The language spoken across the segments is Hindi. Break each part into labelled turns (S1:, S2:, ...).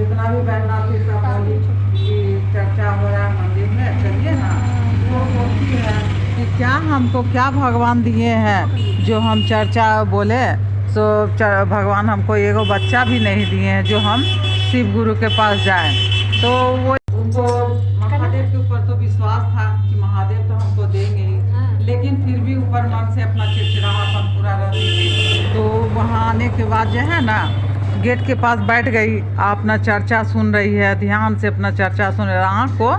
S1: जितना भी बहना थी सब बोली कि चर्चा हो रहा है मंदिर में, चलिए ना। वो बोलती है कि क्या हमको क्या भगवान दिए हैं जो हम चर्चा बोले। सो भगवान हमको एगो बच्चा भी नहीं दिए हैं जो हम शिव गुरु के पास जाएं। तो वो उनको महादेव के ऊपर तो विश्वास था कि महादेव तो हमको देंगे ही, लेकिन फिर भी ऊपर मन से अपना चिड़चिड़ापन पूरा रहती थी। तो वहाँ आने के बाद जो है ना, गेट के पास बैठ गई, अपना चर्चा सुन रही है, ध्यान से अपना चर्चा सुन रही है, आँख को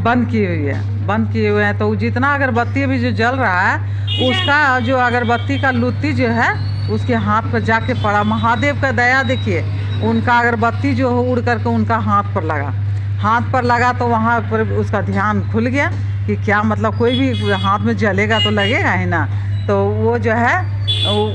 S1: बंद की हुई है, बंद किए हुए हैं। तो जितना अगरबत्ती भी जो जल रहा है उसका जो अगरबत्ती का लुत्ती जो है उसके हाथ पर जाके पड़ा। महादेव का दया देखिए, उनका अगरबत्ती जो उड़ करके उनका हाथ पर लगा, हाथ पर लगा तो वहाँ पर उसका ध्यान खुल गया कि क्या मतलब कोई भी हाथ में जलेगा तो लगेगा ही ना। तो वो जो है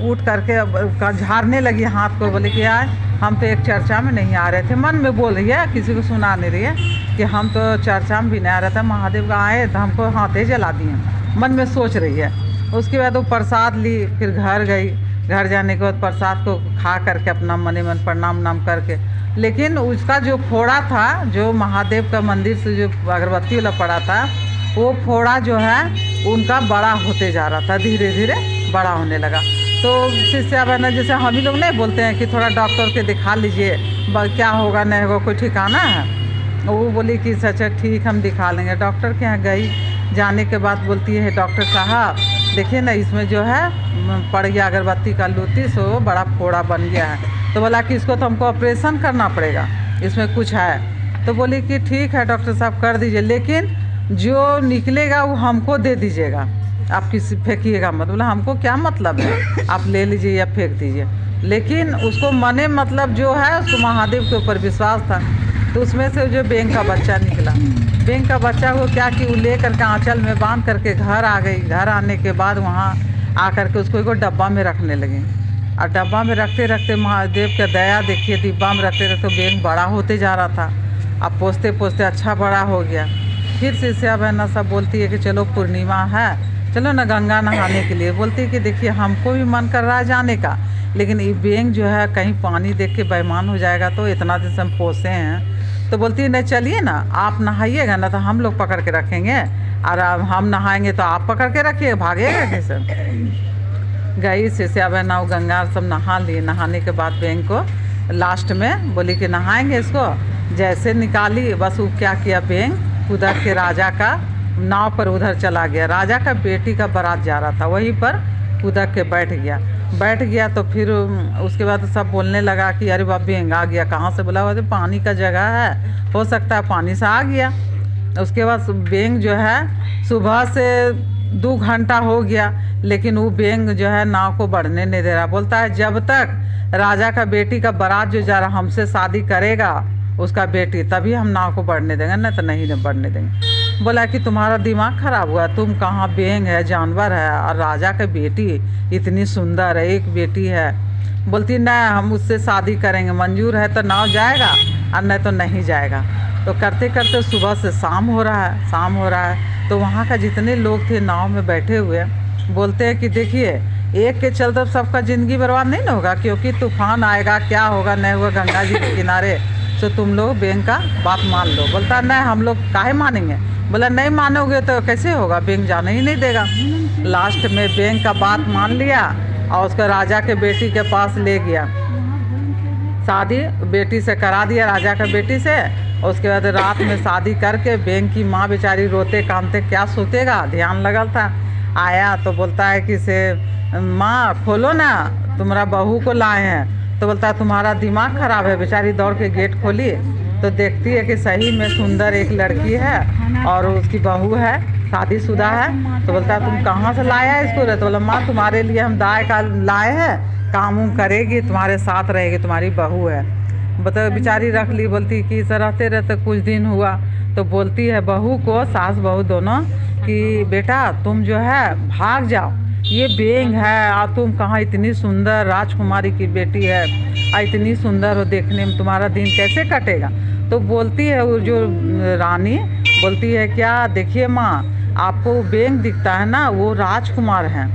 S1: उठ करके झाड़ने लगी हाथ को, बोले कि यार हम तो एक चर्चा में नहीं आ रहे थे। मन में बोल रही है, किसी को सुना नहीं रही है कि हम तो चर्चा में भी नहीं आ रहे थे, महादेव का आए तो हमको हाथे जला दिए, मन में सोच रही है। उसके बाद वो प्रसाद ली, फिर घर गई। घर जाने के बाद प्रसाद को खा करके अपना मने मन प्रणाम करके, लेकिन उसका जो फोड़ा था, जो महादेव का मंदिर से जो अगरबत्ती वाला पड़ा था, वो फोड़ा जो है उनका बड़ा होते जा रहा था, धीरे धीरे बड़ा होने लगा। तो शिष्या बहना जैसे हम ही लोग नहीं बोलते हैं कि थोड़ा डॉक्टर के दिखा लीजिए, क्या होगा नहीं होगा कोई ठिकाना है। वो बोली कि अच्छा ठीक हम दिखा लेंगे। डॉक्टर के यहाँ गई, जाने के बाद बोलती है डॉक्टर साहब देखिए ना, इसमें जो है पड़ गया अगरबत्ती का लुत्ती, सो बड़ा फोड़ा बन गया है। तो बोला कि इसको तो हमको ऑपरेशन करना पड़ेगा, इसमें कुछ है। तो बोली कि ठीक है डॉक्टर साहब कर दीजिए, लेकिन जो निकलेगा वो हमको दे दीजिएगा, आप किसी फेंकिएगा मत। बोला हमको क्या मतलब है, आप ले लीजिए या फेंक दीजिए। लेकिन उसको मने मतलब जो है उसको महादेव के ऊपर विश्वास था। तो उसमें से जो बेंग का बच्चा निकला, बेंग का बच्चा को क्या कि वो ले करके आंचल में बांध करके घर आ गई। घर आने के बाद वहाँ आकर के उसको एक डब्बा में रखने लगे, और डब्बा में रखते रखते महादेव का दया देखिए, डिब्बा में रखते रखते बेंग बड़ा होते जा रहा था। अब पोसते पोसते अच्छा बड़ा हो गया। फिर शिष्या बहना सब बोलती है कि चलो पूर्णिमा है, चलो ना गंगा नहाने के लिए। बोलती है कि देखिए हमको भी मन कर रहा है जाने का, लेकिन ये बेंग जो है कहीं पानी देख के बेईमान हो जाएगा, तो इतना दिन से हम पोसे हैं। तो बोलती है नहीं चलिए ना, आप नहाइएगा ना तो हम लोग पकड़ के रखेंगे, और हम नहाएंगे तो आप पकड़ के रखिए, भागेगा कैसे। गई शिष्या बहना गंगा सब नहा लिए। नहाने के बाद बेंग को लास्ट में बोली कि नहाएंगे इसको, जैसे निकाली बस वो क्या किया, बेंग उधर के राजा का नाव पर उधर चला गया। राजा का बेटी का बारात जा रहा था, वहीं पर कूदक के बैठ गया। तो फिर उसके बाद सब बोलने लगा कि अरे बाप बेंग आ गया, कहाँ से। बोला वो पानी का जगह है, हो सकता है पानी से आ गया। उसके बाद बेंग जो है सुबह से 2 घंटा हो गया, लेकिन वो बेंग जो है नाव को बढ़ने नहीं दे रहा। बोलता है जब तक राजा का बेटी का बारात जो जा रहा हमसे शादी करेगा उसका बेटी, तभी हम नाव को बढ़ने देंगे, नहीं तो नहीं बढ़ने देंगे। बोला कि तुम्हारा दिमाग खराब हुआ, तुम कहाँ, बेंग है जानवर है, और राजा का बेटी इतनी सुंदर है, एक बेटी है। बोलती नहीं हम उससे शादी करेंगे, मंजूर है तो नाव जाएगा और नहीं तो नहीं जाएगा। तो करते करते सुबह से शाम हो रहा है। तो वहाँ का जितने लोग थे नाव में बैठे हुए बोलते हैं कि देखिए एक के चलते सबका ज़िंदगी बर्बाद नहीं ना होगा, क्योंकि तूफान आएगा, क्या होगा नहीं होगा गंगा जी के किनारे। तो तुम लोग बेंग का बात मान लो। बोलता नहीं हम लोग काहे मानेंगे। बोला नहीं मानोगे तो कैसे होगा, बेंग जाने ही नहीं देगा। लास्ट में बेंग का बात मान लिया और उसको राजा के बेटी के पास ले गया, शादी बेटी से करा दिया, राजा का बेटी से। उसके बाद रात में शादी करके बेंग की माँ बेचारी रोते कामते क्या सोतेगा, ध्यान लगल था। आया तो बोलता है कि से माँ खोलो ना, तुम्हारा बहू को लाए हैं। तो बोलता है तुम्हारा दिमाग खराब है। बेचारी दौड़ के गेट खोली तो देखती है कि सही में सुंदर एक लड़की है और उसकी बहू है, शादीशुदा है। तो बोलता है तुम कहाँ से लाया है इसको। तो बोला माँ तुम्हारे लिए हम दाय का लाए हैं, काम उम करेगी, तुम्हारे साथ रहेगी, तुम्हारी बहू है। बताओ बेचारी रख ली। बोलती कि सर रहते रहते कुछ दिन हुआ तो बोलती है बहू को, सास बहू दोनों, कि बेटा तुम जो है भाग जाओ, ये बेंग है और तुम कहाँ, इतनी सुंदर राजकुमारी की बेटी है और इतनी सुंदर हो, देखने में तुम्हारा दिन कैसे कटेगा। तो बोलती है वो जो रानी बोलती है क्या, देखिए माँ आपको बेंग दिखता है ना, वो राजकुमार हैं।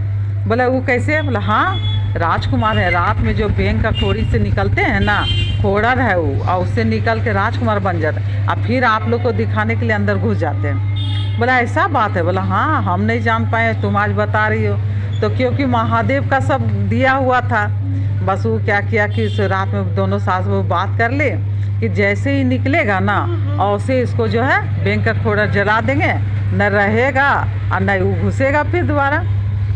S1: बोला वो कैसे। बोला हाँ राजकुमार है, रात में जो बेंग का खोरी से निकलते हैं ना खोड़र है वो, और उससे निकल के राजकुमार बन जाता है, और फिर आप लोग को दिखाने के लिए अंदर घुस जाते हैं। बोला ऐसा बात है? बोला हाँ, हम नहीं जान पाए, तुम आज बता रही हो। तो क्योंकि महादेव का सब दिया हुआ था, बस वो क्या किया कि इस रात में दोनों सास वो बात कर ले कि जैसे ही निकलेगा ना, और उसे इसको जो है बैंक का खोड़ा जला देंगे, न रहेगा और न वो घुसेगा फिर दोबारा।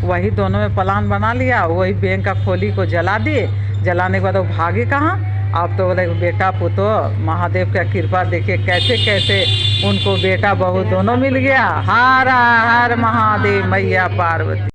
S1: वही दोनों में प्लान बना लिया, वही बैंक का खोली को जला दिए। जलाने के बाद वो भागे कहाँ। अब तो बोले बेटा पुतो महादेव का कृपा देखिए कैसे कैसे उनको बेटा बहू दोनों मिल गया। हर हर महादेव, मैया पार्वती।